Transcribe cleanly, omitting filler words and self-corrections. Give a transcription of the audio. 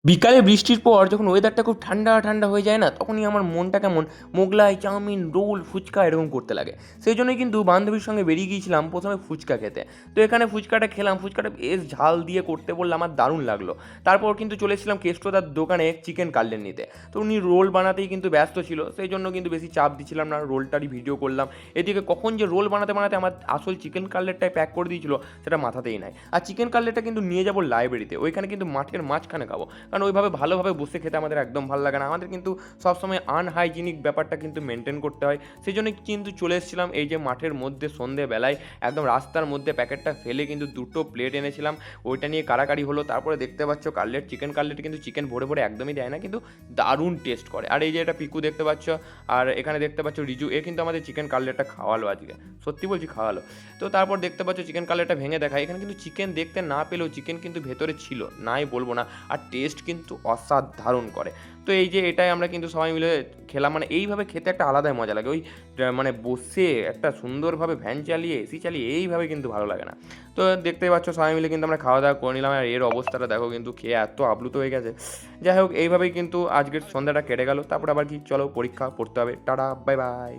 বিকালে বৃষ্টির পর যখন ওয়েদারটা খুব ঠান্ডা ঠান্ডা হয়ে যায় না, তখনই আমার মনটা কেমন মোগলাই, চাউমিন, রোল, ফুচকা এরকম করতে লাগে। সেই জন্যই কিন্তু বান্ধবীর সঙ্গে বেরিয়ে গিয়েছিলাম প্রথমে ফুচকা খেতে। তো এখানে ফুচকাটা খেলাম, ফুচকাটা বেশ ঝাল দিয়ে করতে বললে আমার দারুণ লাগলো। তারপর কিন্তু চলে এসেছিলাম কেষ্টদার দোকানে চিকেন কাটলেট নিতে। তো উনি রোল বানাতেই কিন্তু ব্যস্ত ছিল, সেই জন্য কিন্তু বেশি চাপ দিচ্ছিলাম না, রোলটারই ভিডিও করলাম। এদিকে কখন যে রোল বানাতে বানাতে আমার আসল চিকেন কাটলেটটাই প্যাক করে দিয়েছিল সেটা মাথাতেই নাই। আর চিকেন কাটলেটটা কিন্তু নিয়ে যাবো লাইব্রেরিতে, ওইখানে কিন্তু মাঠের মাঝখানে খাবো, কারণ ওইভাবে ভালোভাবে বসে খেতে আমাদের একদম ভালো লাগে না। আমাদের কিন্তু সবসময় আনহাইজিনিক ব্যাপারটা কিন্তু মেনটেন করতে হয়। সেই জন্য কিন্তু চলে এসেছিলাম এই যে মাঠের মধ্যে সন্ধেবেলায় একদম রাস্তার মধ্যে প্যাকেটটা ফেলে কিন্তু দুটো প্লেট এনেছিলাম, ওইটা নিয়ে কাড়াকাড়ি হলো। তারপরে দেখতে পাচ্ছ কাটলেট, চিকেন কাটলেট কিন্তু চিকেন ভরে ভরে একদমই দেয় না, কিন্তু দারুণ টেস্ট করে। আর এই যে এটা পিকু দেখতে পাচ্ছ, আর এখানে দেখতে পাচ্ছ রিজু, এ কিন্তু আমাদের চিকেন কাটলেটটা খাওয়ালো আজকে, সত্যি বলছি খাওয়ালো। তো তারপর দেখতে পাচ্ছ চিকেন কাটলেটটা ভেঙে দেখায়, এখানে কিন্তু চিকেন দেখতে না পেলেও চিকেন কিন্তু ভেতরে ছিল, নাই বলবো না। আর টেস্ট কিন্তু অসাধারণ করে। তো এই যে এটাই আমরা কিন্তু সবাই মিলে খেলাম, মানে এইভাবে খেতে একটা আলাদাই মজা লাগে। ওই মানে বসে একটা সুন্দরভাবে ভ্যান চালিয়ে এসি চালিয়ে এইভাবে কিন্তু ভালো লাগে না। তো দেখতেই পাচ্ছ সবাই মিলে কিন্তু আমরা খাওয়া দাওয়া করে নিলাম, আর এর অবস্থাটা দেখো কিন্তু খেয়ে এত আপ্লুত হয়ে গেছে। যাই হোক, এইভাবেই কিন্তু আজকের সন্ধ্যাটা কেটে গেল। তারপর আবার কি, চলো পরীক্ষা পড়তে হবে, টাটা বাই বাই।